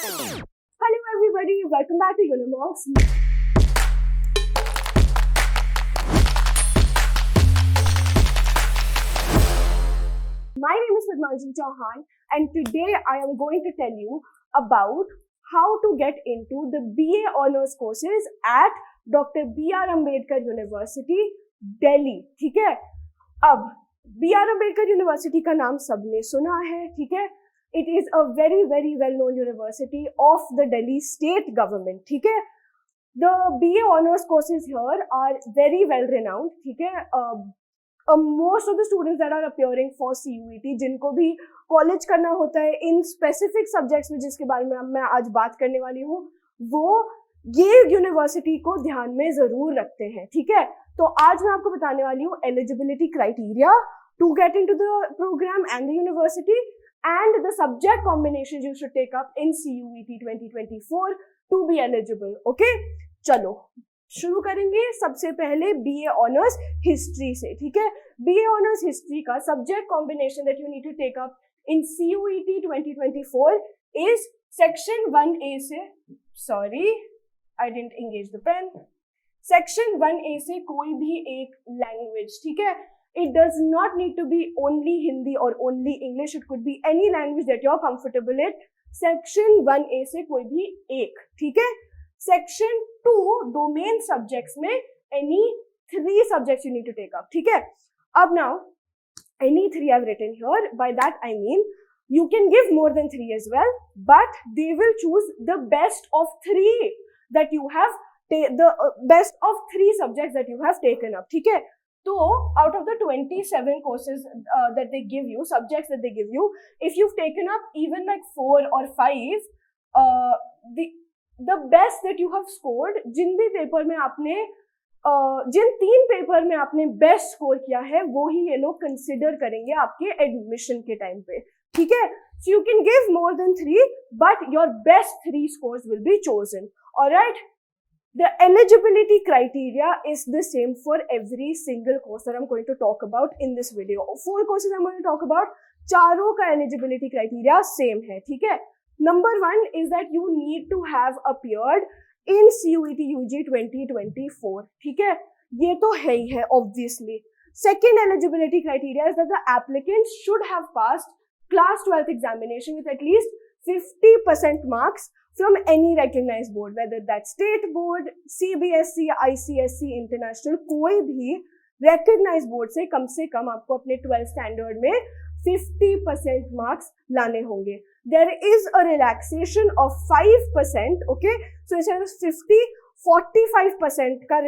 Hello everybody, welcome back to Unimox. My name is Padmanjali Chauhan and today I am going to tell you about how to get into the BA Honours courses at Dr. B.R. Ambedkar University, Delhi. ठीक है, अब B.R. Ambedkar University का नाम सबने सुना है, ठीक है. It is a very well known university of the Delhi state government, ठीक है. The BA Honours courses here are very well renowned, ठीक है. Most of the students that are appearing for CUET, जिनको भी कॉलेज करना होता है in specific subjects में जिसके बारे में मैं आज बात करने वाली हूँ, वो ये यूनिवर्सिटी को ध्यान में जरूर रखते हैं, ठीक है. तो आज मैं आपको बताने वाली हूँ eligibility criteria to get into the program and the university and the subject combinations you should take up in CUET 2024 to be eligible. Okay, चलो शुरू करेंगे सबसे पहले BA Honours History से, ठीक है. BA Honours History का subject combination that you need to take up in CUET 2024 is section 1A से, sorry I didn't engage the pen, section 1A से कोई भी एक language, ठीक है. It does not need to be only Hindi or only English. It could be any language that you're comfortable in. Section 1A से कोई भी एक, ठीक है. Section 2 domain subjects में any 3 subjects you need to take up, ठीक है. अब now any 3 I've written here. By that I mean you can give more than 3 as well, but they will choose the best of 3 that you have best of 3 subjects that you have taken up, ठीक है. So, out of the 27 courses that they give you, subjects that they give you, if you've taken up even like 4 or 5, the best that you have scored, जिन भी paper में आपने जिन 3 paper में आपने best score किया है, वो ही ये लोग कंसिडर करेंगे आपके एडमिशन के टाइम पे, ठीक है. So you can give more than 3, but your best 3 scores will be chosen. Alright. The eligibility criteria is the same for every single course that I'm going to talk about in this video. 4 courses I'm going to talk about. चारों का eligibility criteria same है, ठीक है. Number 1 is that you need to have appeared in CUET UG 2024, ठीक है. ये तो है ही है obviously. Second eligibility criteria is that the applicant should have passed class 12th examination with at least 50% marks from any recognized board, whether that's state board, CBSE, ICSE, international, कोई भी recognized board से कम आपको अपने 12th standard में 50% marks लाने होंगे. There is a relaxation of 5%, okay? So instead of 50, 45% का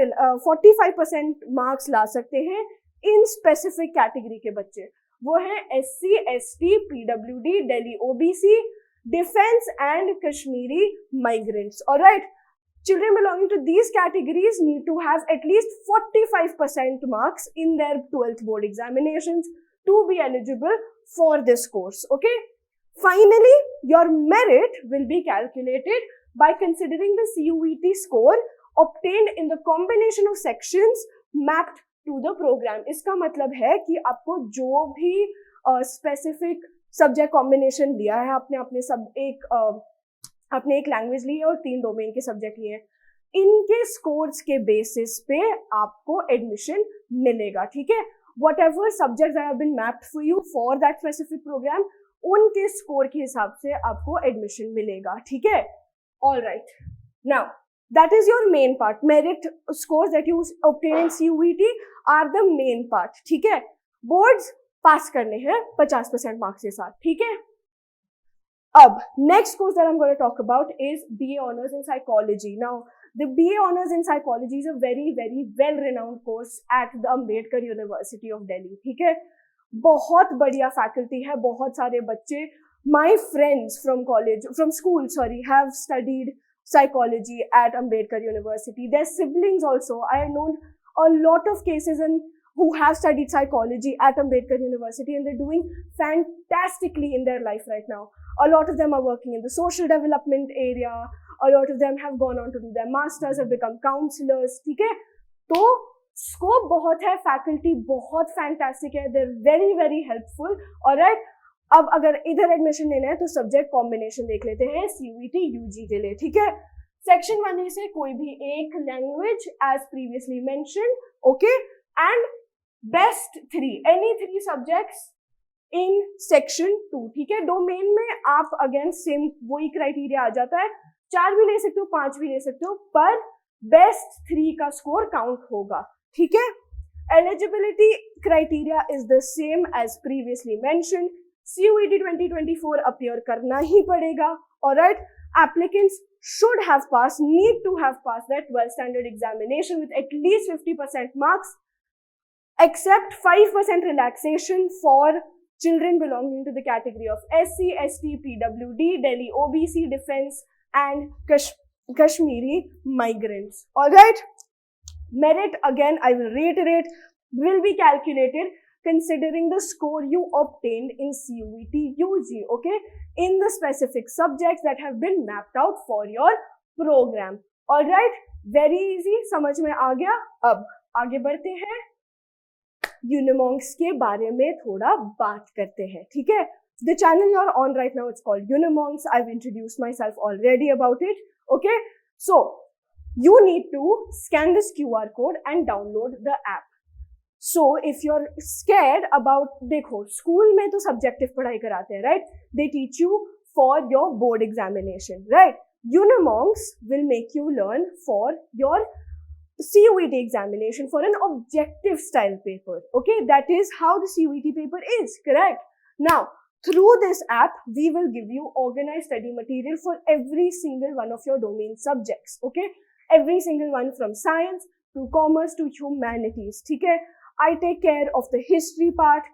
45% marks ला सकते हैं in specific category के बच्चे. वो है SC, ST, PWD, Delhi OBC, Defense and Kashmiri migrants. Alright, children belonging to these categories need to have at least 45% marks in their 12th board examinations to be eligible for this course. Okay. Finally, your merit will be calculated by considering the CUET score obtained in the combination of sections mapped to the program. इसका मतलब है कि आपको जो भी specific subject combination लिया है, आपने अपने एक लैंग्वेज ली है और 3 डोमेन के सब्जेक्ट लिए हैं, इनके स्कोर्स के बेसिस पे आपको एडमिशन मिलेगा, ठीक है. Whatever subjects have been mapped for you for that specific program, उनके स्कोर के हिसाब से आपको एडमिशन मिलेगा, ठीक है. All right, now that is your main part. Merit scores that you obtain in CUET are the main part, ठीक है. बोर्ड्स पास करने हैं 50% मार्क्स के साथ, ठीक है. अब next course that I am going to talk about is BA Honours in Psychology. Now the BA Honours in Psychology is a very well renowned course at the Ambedkar University of Delhi, ठीक है. बहुत बढ़िया faculty है, बहुत सारे बच्चे, my friends from school have studied psychology at Ambedkar University. Their siblings also, I have known a lot of cases who have studied psychology at Ambedkar University, and they're doing fantastically in their life right now. A lot of them are working in the social development area. A lot of them have gone on to do their masters, have become counselors, ठीक है. तो scope बहुत है, faculty बहुत fantastic है, they're very helpful. Alright, अब अगर इधर एडमिशन लेना है तो सब्जेक्ट कॉम्बिनेशन देख लेते हैं CUET UG के लिए, ठीक है। सेक्शन 1A से कोई भी एक language as previously mentioned, okay, and best 3 any 3 subjects in section 2, ठीक है। डोमेन में आप अगेन सेम वही क्राइटेरिया आ जाता है, 4 भी ले सकते हो, 5 भी ले सकते हो, पर बेस्ट 3 का स्कोर काउंट होगा, ठीक है। Eligibility criteria is the same as previously mentioned, CUET 2024 appear करना ही पड़ेगा, all right. Applicants should have passed, need to have passed that 12th standard examination with at least 50% marks, except 5% relaxation for children belonging to the category of SC, ST, PWD, Delhi OBC, Defense and Kashmiri migrants, alright. Merit, again I will reiterate, will be calculated considering the score you obtained in CUET UG, okay, in the specific subjects that have been mapped out for your program, alright. Very easy, समझ में आ गया। अब आगे बढ़ते हैं, UNIMONGS के बारे में थोड़ा बात करते हैं, ठीक है। The channel you are on right now, it's called UNIMONGS. I've introduced myself already about it, okay. So you need to scan this QR code and download the app. So if you're scared about, देखो school में तो subjective पढ़ाई कराते हैं, right? They teach you for your board examination, right? UNIMONGS will make you learn for your CUET examination for an objective style paper, okay? That is how the CUET paper is, correct? Now, through this app, we will give you organized study material for every single one of your domain subjects, okay? Every single one, from science to commerce to humanities, ठीक है? I take care of the history part,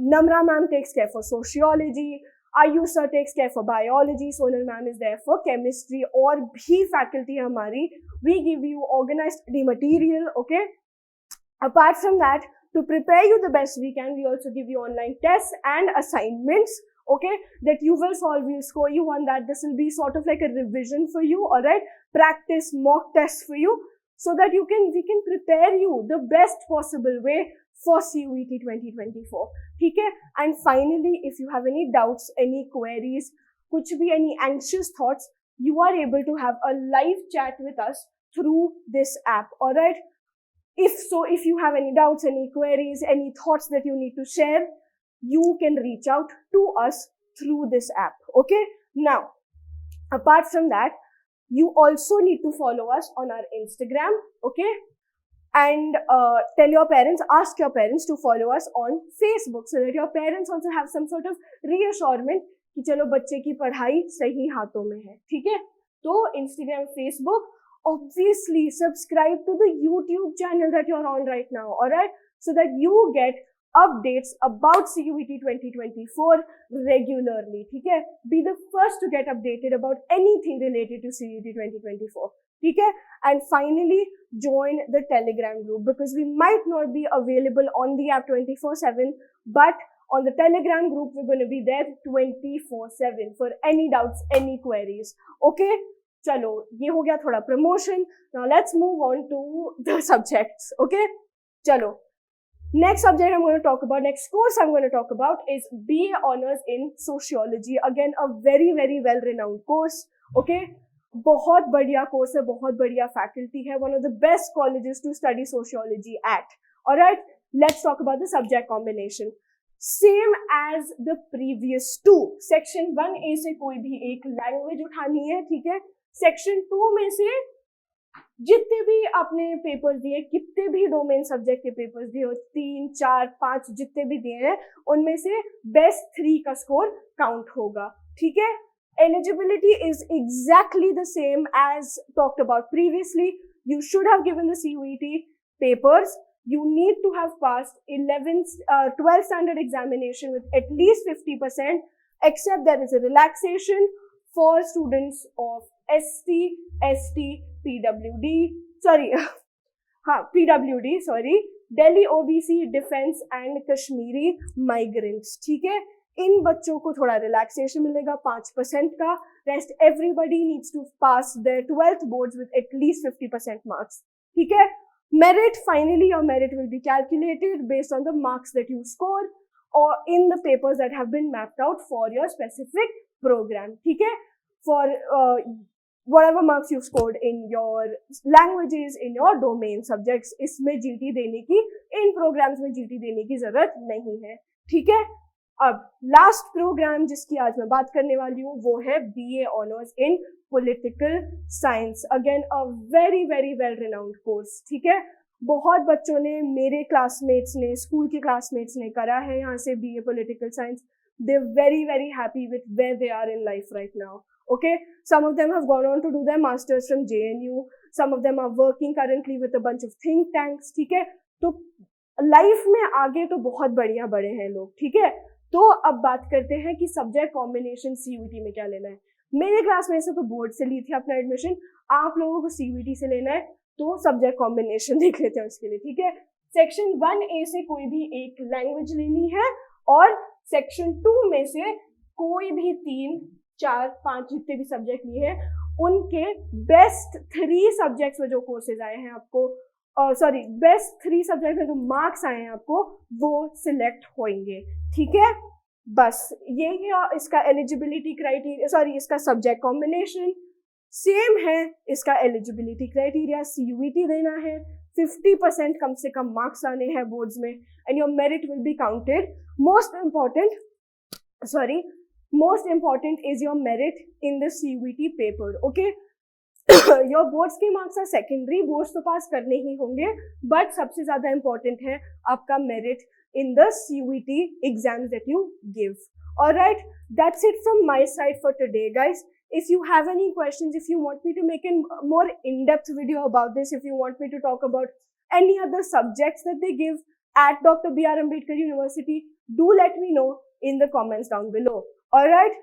Namra ma'am takes care for sociology, Ayush sir takes care for biology, Sonal ma'am is there for chemistry, और भी faculty हमारी, we give you organized study material, okay. Apart from that, to prepare you the best we can, we also give you online tests and assignments, okay, that you will solve, we'll score you on that. This will be sort of like a revision for you, alright, practice mock tests for you, so that we can prepare you the best possible way for CUET 2024, ठीक है। And finally, if you have any doubts, any queries, कुछ भी, any anxious thoughts, you are able to have a live chat with us through this app, alright. If you have any doubts, any queries, any thoughts that you need to share, you can reach out to us through this app, okay. Now, apart from that, you also need to follow us on our Instagram, okay, and tell your parents, ask your parents to follow us on Facebook, so that your parents also have some sort of reassurance कि चलो बच्चे की पढ़ाई सही हाथों में है, ठीक है। तो Instagram, Facebook, obviously subscribe to the YouTube channel that you're on right now, alright, so that you get updates about CUET 2024 regularly, ठीक है। Be the first to get updated about anything related to CUET 2024, ठीक है। And finally, join the Telegram group, because we might not be available on the app 24/7, but on the Telegram group we're going to be there 24/7 for any doubts, any queries, okay. चलो, ये हो गया थोड़ा promotion. Now let's move on to the subjects, okay. चलो, next subject I'm going to talk about, next course I'm going to talk about is BA Honours in Sociology. Again, a very very well renowned course, okay. बहुत बढ़िया course है, बहुत बढ़िया faculty है, one of the best colleges to study sociology at, alright. Let's talk about the subject combination. Same as the previous two. Section 1A से कोई भी एक language उठानी है, ठीक है। Section 2 में से जितने भी आपने पेपर्स दिए, कितने भी डोमेन सब्जेक्ट के पेपर्स दिए हो, 3, 4, 5 जितने भी दिए हैं, उनमें से बेस्ट 3 का स्कोर काउंट होगा, ठीक है। Eligibility is exactly the same as talked about previously. You should have given the CUET papers. You need to have passed 12th standard examination with at least 50%, except there is a relaxation for students of ST, PWD, Delhi OBC, Defense and Kashmiri migrants, ठीक है। इन बच्चों को थोड़ा relaxation मिलेगा 5% का, rest everybody needs to pass their 12th boards with at least 50% marks, ठीक है। Merit, finally your merit will be calculated based on the marks that you score. or in the papers that have been mapped out for your specific program. ठीक है, for whatever marks you've scored in your languages, in your domain subjects, इसमें GT देने की, इन programs में GT देने की जरूरत नहीं है. ठीक है, अब लास्ट प्रोग्राम जिसकी आज मैं बात करने वाली हूँ वो है BA honours in political science. Again a very very well renowned course. ठीक है, बहुत बच्चों ने, मेरे क्लासमेट्स ने, स्कूल के क्लासमेट्स ने करा है यहाँ से BA political science. They are very very happy with where they are in life right now. Okay, some of them have gone on to do their masters from JNU. Some of them are working currently with a bunch of think tanks. ठीक है, तो life में आगे तो बहुत बढ़िया बढ़े हैं लोग. ठीक है, तो अब बात करते हैं कि सब्जेक्ट कॉम्बिनेशन CUET में क्या लेना है. मेरे क्लास में से तो बोर्ड से ली थी अपना एडमिशन, आप लोगों को CUET से लेना है तो सब्जेक्ट कॉम्बिनेशन देख लेते हैं उसके लिए. ठीक है, सेक्शन 1A से कोई भी एक लैंग्वेज लेनी है और सेक्शन 2 में से कोई भी 3, 4, 5 जितने भी सब्जेक्ट लिए हैं उनके बेस्ट 3 सब्जेक्ट्स में जो कोर्सेज आए हैं आपको, बेस्ट 3 सब्जेक्ट में जो मार्क्स आए हैं आपको वो सिलेक्ट होंगे. ठीक है, बस ये इसका एलिजिबिलिटी क्राइटेरिया, इसका सब्जेक्ट कॉम्बिनेशन सेम है. इसका एलिजिबिलिटी क्राइटेरिया CUET देना है, 50% कम से कम मार्क्स आने हैं बोर्ड्स में, and your merit will be counted. Most important is your merit in the CUET paper. Okay, your boards के marks are secondary, boards तो पास करने ही होंगे, but सबसे ज़्यादा important है आपका merit in the CUET exams that you give. Alright, that's it from my side for today, guys. If you have any questions, if you want me to make a more in-depth video about this, if you want me to talk about any other subjects that they give at Dr. B.R. Ambedkar University, do let me know in the comments down below. Alright,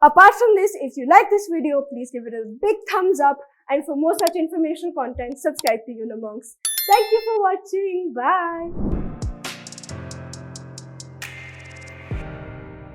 apart from this, if you like this video, please give it a big thumbs up, and for more such informational content, subscribe to Unimonks. Thank you for watching. Bye.